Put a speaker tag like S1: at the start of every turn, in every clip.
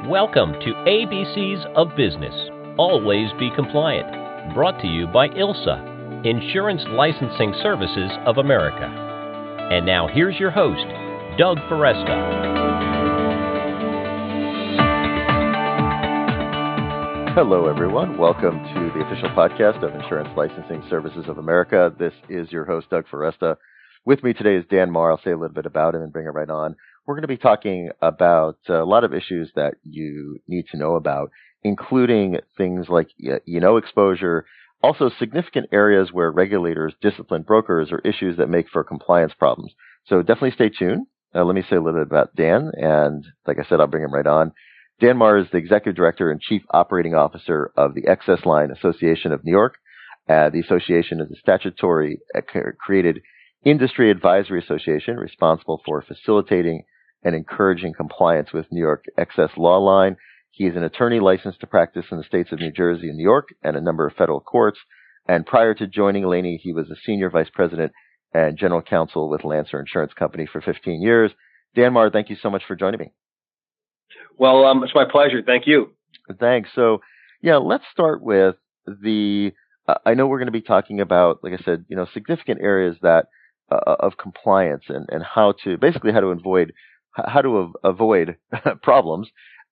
S1: Welcome to ABCs of Business. Always be compliant. Brought to you by ILSA, Insurance Licensing Services of America. And now here's your host, Doug Foresta.
S2: Hello, everyone. Welcome to the official podcast of Insurance Licensing Services of America. This is your host, Doug Foresta. With me today is Dan Maher. I'll say a little bit about him and bring it right on. We're going to be talking about a lot of issues that you need to know about, including things like E&O exposure, also significant areas where regulators discipline brokers or issues that make for compliance problems. So definitely stay tuned. Let me say a little bit about Dan, and like I said, I'll bring him right on. Dan Maher is the Executive Director and Chief Operating Officer of the Excess Line Association of New York. The association is a statutory created industry advisory association responsible for facilitating and encouraging compliance with New York excess law line. He is an attorney licensed to practice in the states of New Jersey and New York and a number of federal courts. And prior to joining Laney, he was a senior vice president and general counsel with Lancer Insurance Company for 15 years. Dan Maher, thank you so much for joining me.
S3: Well, it's my pleasure. Thank you.
S2: Thanks. So, let's start with I know we're going to be talking about, like I said, significant areas that of compliance and how to avoid problems.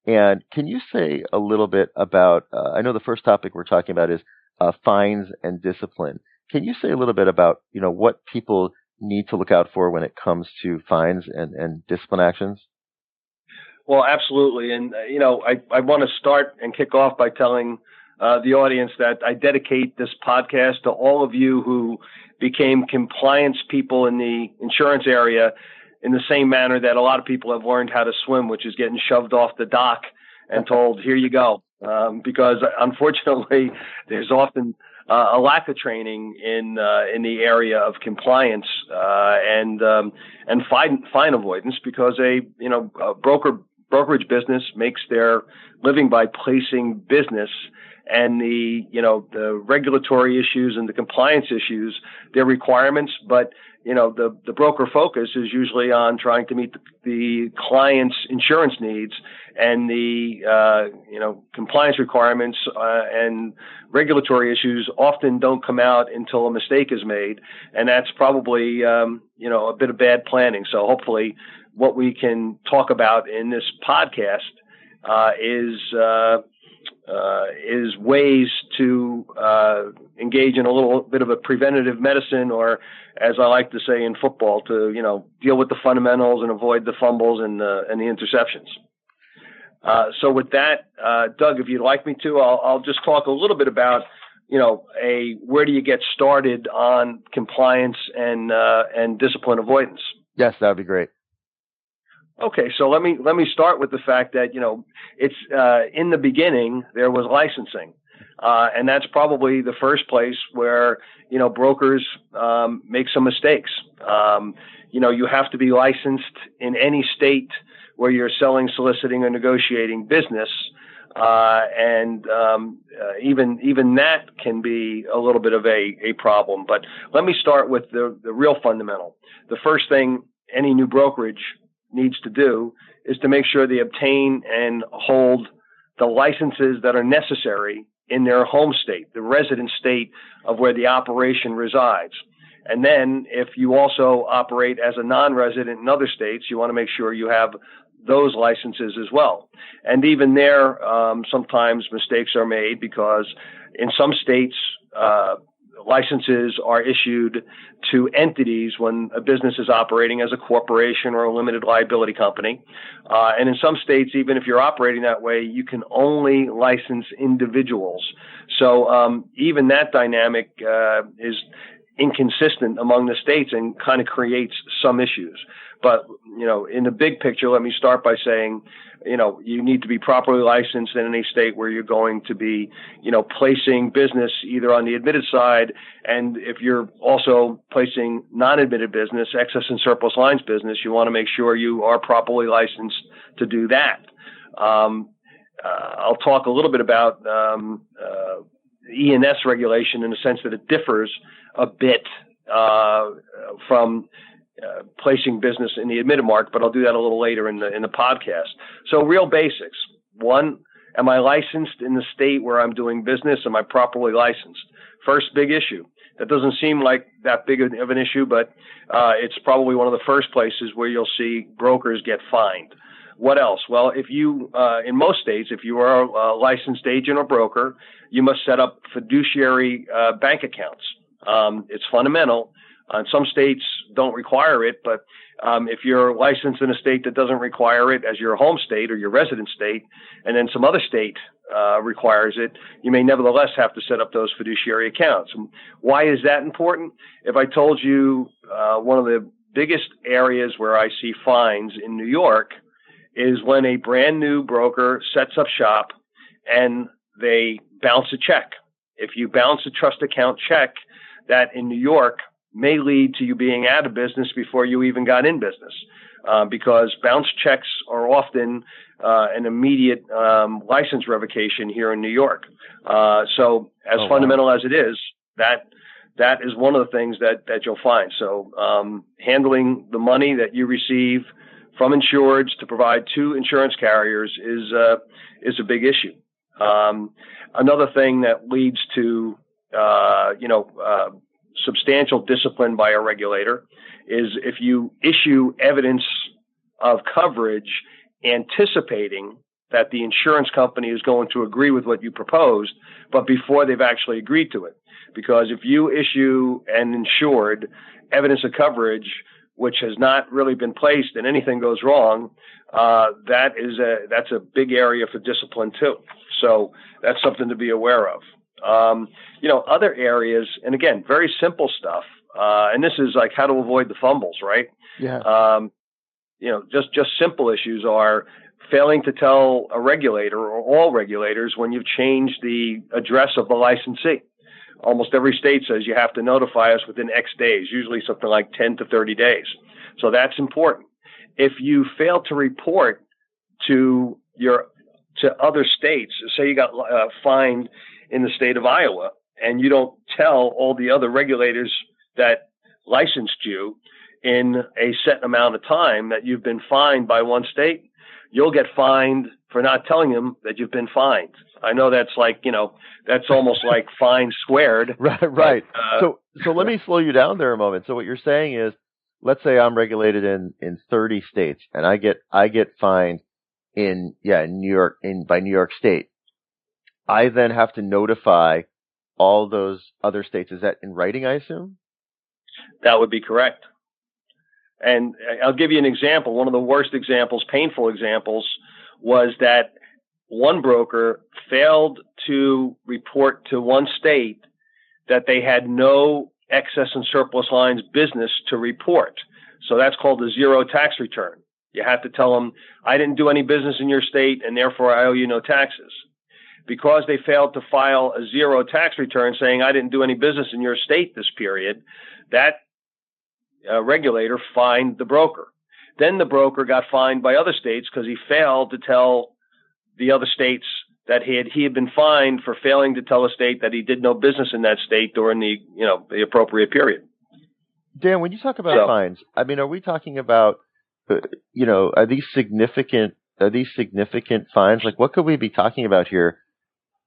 S2: And can you say a little bit about, I know the first topic we're talking about is fines and discipline. Can you say a little bit about, what people need to look out for when it comes to fines and discipline actions?
S3: Well, absolutely. And, I want to start and kick off by telling the audience that I dedicate this podcast to all of you who became compliance people in the insurance area in the same manner that a lot of people have learned how to swim, which is getting shoved off the dock and told, here you go. Because unfortunately, there's often a lack of training in the area of compliance and fine avoidance, because a brokerage business makes their living by placing business, and the regulatory issues and the compliance issues, their requirements, but the broker focus is usually on trying to meet the client's insurance needs, and the compliance requirements and regulatory issues often don't come out until a mistake is made, and that's probably a bit of bad planning. So hopefully, what we can talk about in this podcast is ways to engage in a little bit of a preventative medicine, or as I like to say in football, to deal with the fundamentals and avoid the fumbles and the interceptions. So with that, Doug, if you'd like me to, I'll just talk a little bit about where do you get started on compliance and discipline avoidance.
S2: Yes, that would be great.
S3: Okay, so let me start with the fact that it's in the beginning there was licensing, and that's probably the first place where brokers make some mistakes. You have to be licensed in any state where you're selling, soliciting, or negotiating business, and even that can be a little bit of a problem. But let me start with the real fundamental. The first thing any new brokerage needs to do is to make sure they obtain and hold the licenses that are necessary in their home state, the resident state of where the operation resides. And then if you also operate as a non-resident in other states, you want to make sure you have those licenses as well. And even there, sometimes mistakes are made, because in some states, licenses are issued to entities when a business is operating as a corporation or a limited liability company. And in some states, even if you're operating that way, you can only license individuals. So even that dynamic is inconsistent among the states and kind of creates some issues. But, in the big picture, let me start by saying, you need to be properly licensed in any state where you're going to be, placing business either on the admitted side, and if you're also placing non-admitted business, excess and surplus lines business, you want to make sure you are properly licensed to do that. I'll talk a little bit about E&S regulation in the sense that it differs a bit from placing business in the admitted market, but I'll do that a little later in the podcast. So real basics. One, am I licensed in the state where I'm doing business? Am I properly licensed? First big issue. That doesn't seem like that big of an issue, but it's probably one of the first places where you'll see brokers get fined. What else? Well, if you, in most states, if you are a licensed agent or broker, you must set up fiduciary bank accounts. It's fundamental. Some states don't require it, but if you're licensed in a state that doesn't require it as your home state or your resident state, and then some other state requires it, you may nevertheless have to set up those fiduciary accounts. And why is that important? If I told you one of the biggest areas where I see fines in New York is when a brand new broker sets up shop and they bounce a check. If you bounce a trust account check, that in New York may lead to you being out of business before you even got in business, because bounce checks are often an immediate license revocation here in New York. So as fundamental as it is, that is one of the things that you'll find. So handling the money that you receive from insureds to provide to insurance carriers is a big issue. Another thing that leads to substantial discipline by a regulator is if you issue evidence of coverage anticipating that the insurance company is going to agree with what you proposed, but before they've actually agreed to it. Because if you issue an insured evidence of coverage which has not really been placed and anything goes wrong, that's a big area for discipline too. So that's something to be aware of. Other areas, and again, very simple stuff. And this is like how to avoid the fumbles, right?
S2: Yeah.
S3: Just simple issues are failing to tell a regulator or all regulators when you've changed the address of the licensee. Almost every state says you have to notify us within X days, usually something like 10 to 30 days. So that's important. If you fail to report to other states, say you got fined in the state of Iowa, and you don't tell all the other regulators that licensed you in a set amount of time that you've been fined by one state, you'll get fined for not telling them that you've been fined. I know that's like, that's almost like fine squared.
S2: Right.
S3: But,
S2: so let me slow you down there a moment. So what you're saying is, let's say I'm regulated in 30 states, and I get fined in New York by New York State. I then have to notify all those other states. Is that in writing, I assume?
S3: That would be correct. And I'll give you an example. One of the worst examples, painful examples, was that one broker failed to report to one state that they had no excess and surplus lines business to report. So that's called a zero tax return. You have to tell them, I didn't do any business in your state, and therefore I owe you no taxes. Because they failed to file a zero tax return saying I didn't do any business in your state this period, that regulator fined the broker. Then the broker got fined by other states because he failed to tell the other states that he had been fined for failing to tell a state that he did no business in that state during the appropriate period.
S2: Dan, when you talk about fines, I mean, are we talking about are these significant fines? Like, what could we be talking about here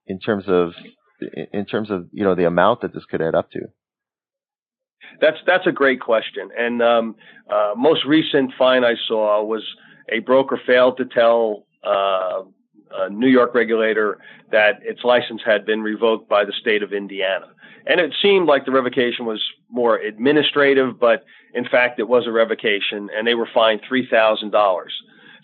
S2: in terms of the amount that this could add up to?
S3: That's a great question. And most recent fine I saw was a broker failed to tell a New York regulator that its license had been revoked by the state of Indiana. And it seemed like the revocation was more administrative, but in fact it was a revocation, and they were fined $3,000.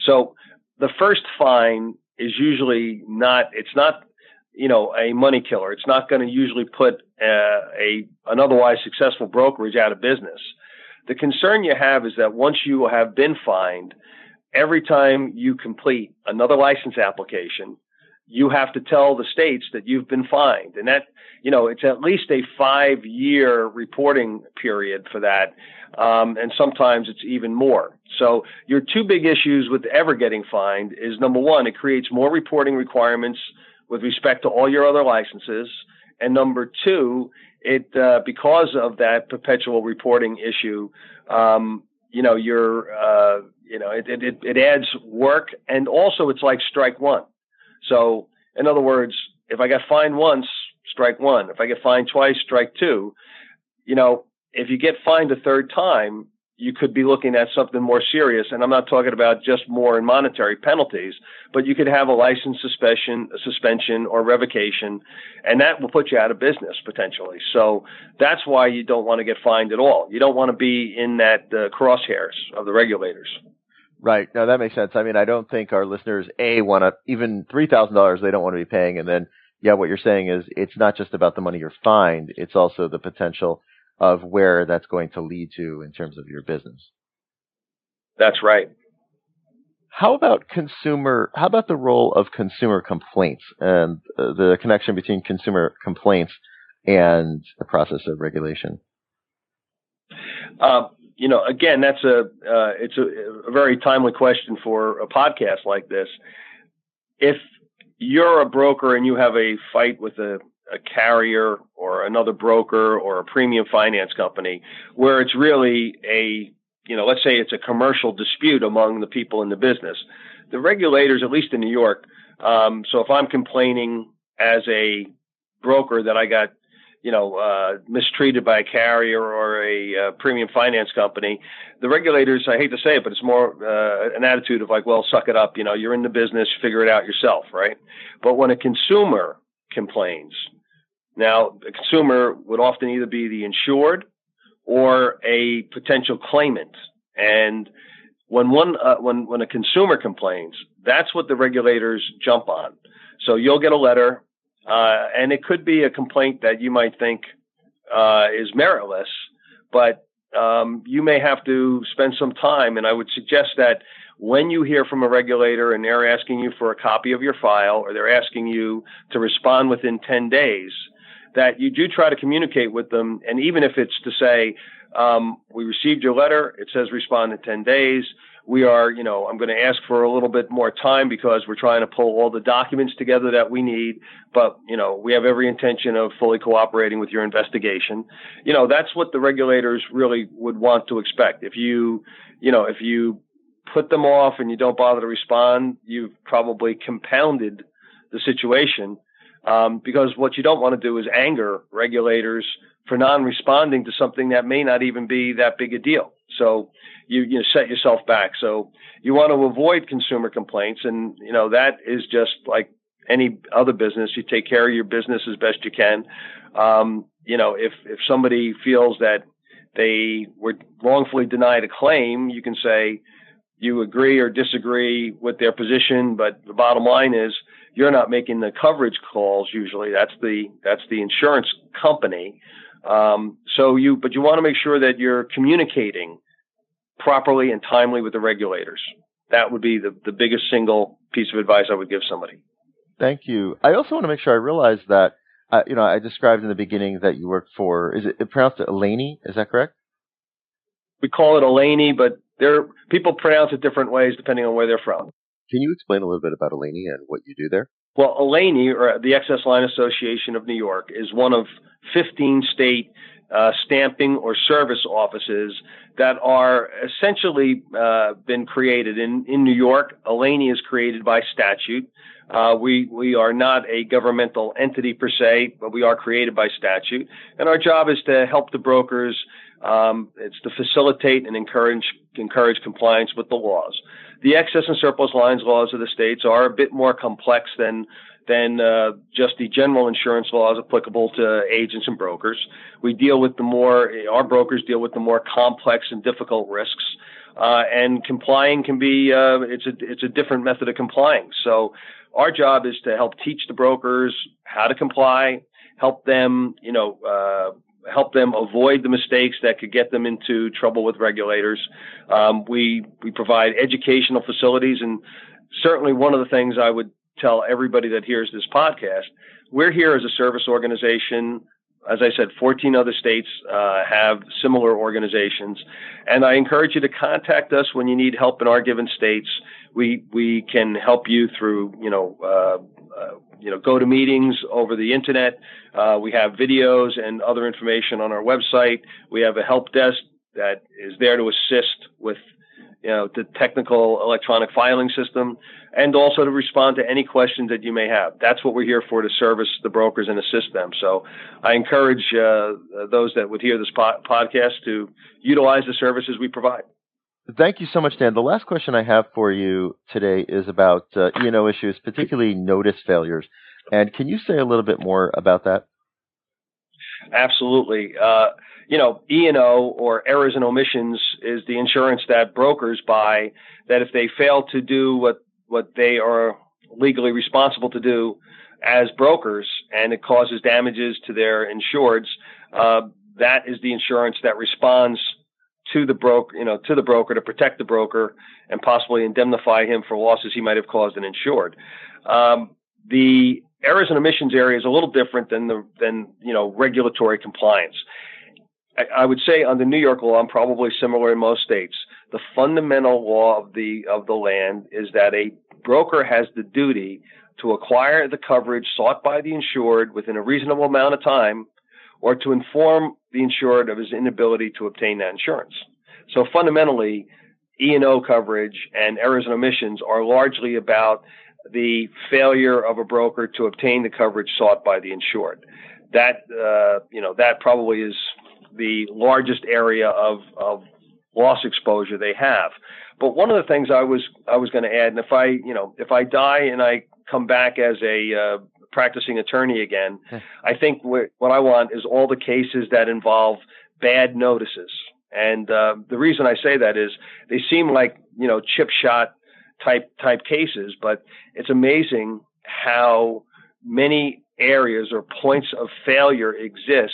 S3: So the first fine is usually not a money killer. It's not going to usually put an otherwise successful brokerage out of business. The concern you have is that once you have been fined, every time you complete another license application, you have to tell the states that you've been fined. And that, it's at least a 5-year reporting period for that. And sometimes it's even more. So your two big issues with ever getting fined is, number one, it creates more reporting requirements with respect to all your other licenses. And number two, it because of that perpetual reporting issue, it adds work, and also it's like strike one. So, in other words, if I get fined once, strike one. If I get fined twice, strike two. If you get fined a third time, you could be looking at something more serious. And I'm not talking about just more in monetary penalties, but you could have a license suspension or revocation, and that will put you out of business potentially. So that's why you don't want to get fined at all. You don't want to be in that crosshairs of the regulators.
S2: Right. No, that makes sense. I mean, I don't think our listeners, want to, even $3,000 they don't want to be paying. And then, what you're saying is it's not just about the money you're fined. It's also the potential of where that's going to lead to in terms of your business.
S3: That's right.
S2: How about the role of consumer complaints and the connection between consumer complaints and the process of regulation?
S3: Again, it's a very timely question for a podcast like this. If you're a broker and you have a fight with a carrier or another broker or a premium finance company where it's really let's say it's a commercial dispute among the people in the business, the regulators, at least in New York, so if I'm complaining as a broker that I got mistreated by a carrier or a premium finance company, the regulators, I hate to say it, but it's more an attitude of like, well, suck it up. You're in the business, figure it out yourself, right? But when a consumer complains, now a consumer would often either be the insured or a potential claimant. And when a consumer complains, that's what the regulators jump on. So you'll get a letter. And it could be a complaint that you might think is meritless, but you may have to spend some time. And I would suggest that when you hear from a regulator and they're asking you for a copy of your file or they're asking you to respond within 10 days, that you do try to communicate with them. And even if it's to say, we received your letter, it says respond in 10 days. We are, I'm going to ask for a little bit more time because we're trying to pull all the documents together that we need. But, we have every intention of fully cooperating with your investigation. That's what the regulators really would want to expect. If you put them off and you don't bother to respond, you've probably compounded the situation, because what you don't want to do is anger regulators for non-responding to something that may not even be that big a deal. So you set yourself back. So you want to avoid consumer complaints. And, that is just like any other business. You take care of your business as best you can. If somebody feels that they were wrongfully denied a claim, you can say you agree or disagree with their position. But the bottom line is you're not making the coverage calls. Usually that's the insurance company. But you want to make sure that you're communicating properly and timely with the regulators. That would be the biggest single piece of advice I would give somebody.
S2: Thank you. I also want to make sure I realize that, I described in the beginning that you work for, is it pronounced Elaney? Is that correct?
S3: We call it Elaney, but people pronounce it different ways depending on where they're from.
S2: Can you explain a little bit about Elaney and what you do there?
S3: Well, Elaney, or the Excess Line Association of New York, is one of 15 state stamping or service offices that are essentially been created in New York. Elaney is created by statute. We are not a governmental entity per se, but we are created by statute. And our job is to help the brokers. It's to facilitate and encourage compliance with the laws. The excess and surplus lines laws of the states are a bit more complex than just the general insurance laws applicable to agents and brokers. Our brokers deal with the more complex and difficult risks, and complying can be, it's a different method of complying. So our job is to help teach the brokers how to comply, help them avoid the mistakes that could get them into trouble with regulators. We provide educational facilities, and certainly one of the things I would tell everybody that hears this podcast, we're here as a service organization. As I said, 14 other states have similar organizations, and I encourage you to contact us when you need help in our given states. We can help you through, go to meetings over the internet. We have videos and other information on our website. We have a help desk that is there to assist with the technical electronic filing system, and also to respond to any questions that you may have. That's what we're here for, to service the brokers and assist them. So I encourage those that would hear this podcast to utilize the services we provide.
S2: Thank you so much, Dan. The last question I have for you today is about E&O issues, particularly notice failures. And can you say a little bit more about that?
S3: Absolutely. E&O, or errors and omissions, is the insurance that brokers buy, that if they fail to do what they are legally responsible to do as brokers, and it causes damages to their insureds, that is the insurance that responds to the broker to protect the broker and possibly indemnify him for losses he might have caused an insured. The errors and omissions area is a little different than regulatory compliance. I would say under New York law, and probably similar in most states, the fundamental law of the land is that a broker has the duty to acquire the coverage sought by the insured within a reasonable amount of time, or to inform the insured of his inability to obtain that insurance. So fundamentally, E&O coverage and errors and omissions are largely about the failure of a broker to obtain the coverage sought by the insured. That probably is the largest area of loss exposure they have. But one of the things I was going to add, and if I die and I come back as a practicing attorney again, I think what I want is all the cases that involve bad notices. And the reason I say that is they seem like chip shot type cases, but it's amazing how many areas or points of failure exist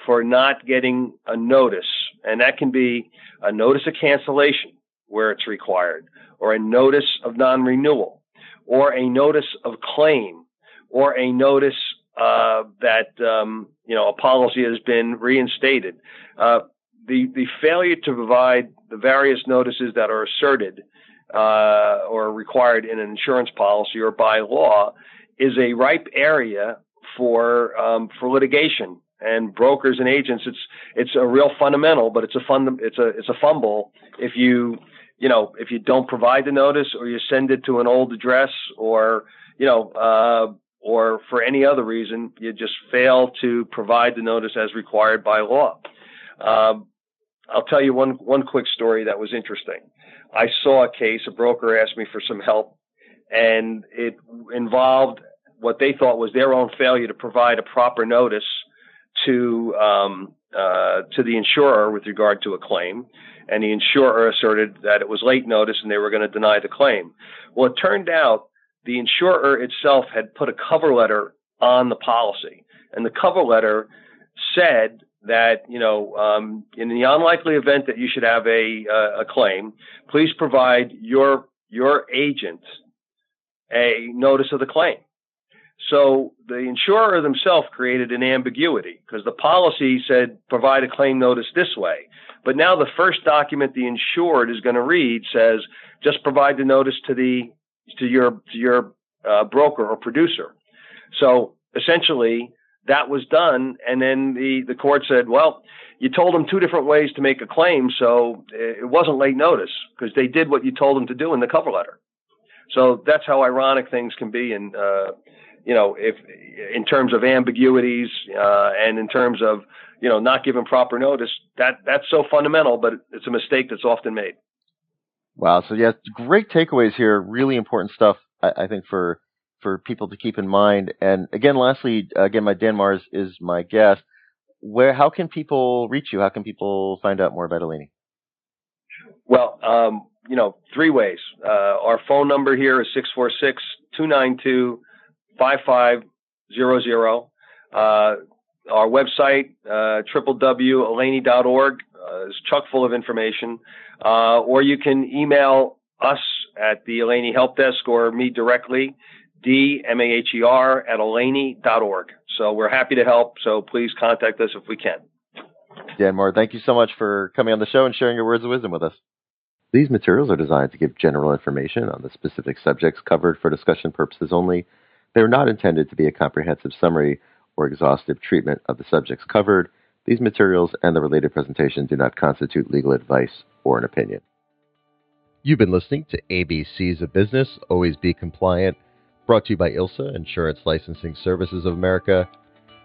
S3: for not getting a notice. And that can be a notice of cancellation where it's required, or a notice of non-renewal, or a notice of claim, or a notice that a policy has been reinstated. The failure to provide the various notices that are asserted or required in an insurance policy or by law is a ripe area for litigation. And brokers and agents, it's a real fundamental, but it's a fumble if you don't provide the notice, or you send it to an old address, or for any other reason you just fail to provide the notice as required by law. I'll tell you one quick story that was interesting. I saw a case. A broker asked me for some help, and it involved what they thought was their own failure to provide a proper notice to the insurer with regard to a claim, and the insurer asserted that it was late notice and they were going to deny the claim. Well, it turned out the insurer itself had put a cover letter on the policy, and the cover letter said that in the unlikely event that you should have a claim, please provide your agent a notice of the claim. So the insurer themselves created an ambiguity, because the policy said provide a claim notice this way. But now the first document the insured is going to read says just provide the notice to your broker or producer. So essentially that was done, and then the court said, well, you told them two different ways to make a claim, so it wasn't late notice because they did what you told them to do in the cover letter. So that's how ironic things can be, and if in terms of ambiguities and in terms of not giving proper notice, that's so fundamental, but it's a mistake that's often made.
S2: Wow. So yes, great takeaways here. Really important stuff, I think, for people to keep in mind. And again, lastly, my Dan Maher is my guest. How can people reach you? How can people find out more about Eleni?
S3: Well, three ways. Our phone number here is 646-292-5500. Our website, www.eleni.org, is chock full of information. Or you can email us at the Eleni Help Desk, or me directly, dmaher@eleni.org. So we're happy to help. So please contact us if we can.
S2: Dan Maher, thank you so much for coming on the show and sharing your words of wisdom with us. These materials are designed to give general information on the specific subjects covered for discussion purposes only. They are not intended to be a comprehensive summary or exhaustive treatment of the subjects covered. These materials and the related presentation do not constitute legal advice or an opinion. You've been listening to ABCs of Business, Always Be Compliant, brought to you by ILSA, Insurance Licensing Services of America.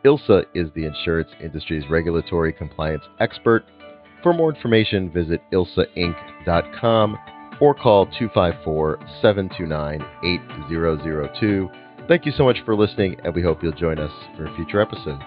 S2: ILSA is the insurance industry's regulatory compliance expert. For more information, visit ilsainc.com or call 254-729-8002. Thank you so much for listening, and we hope you'll join us for future episodes.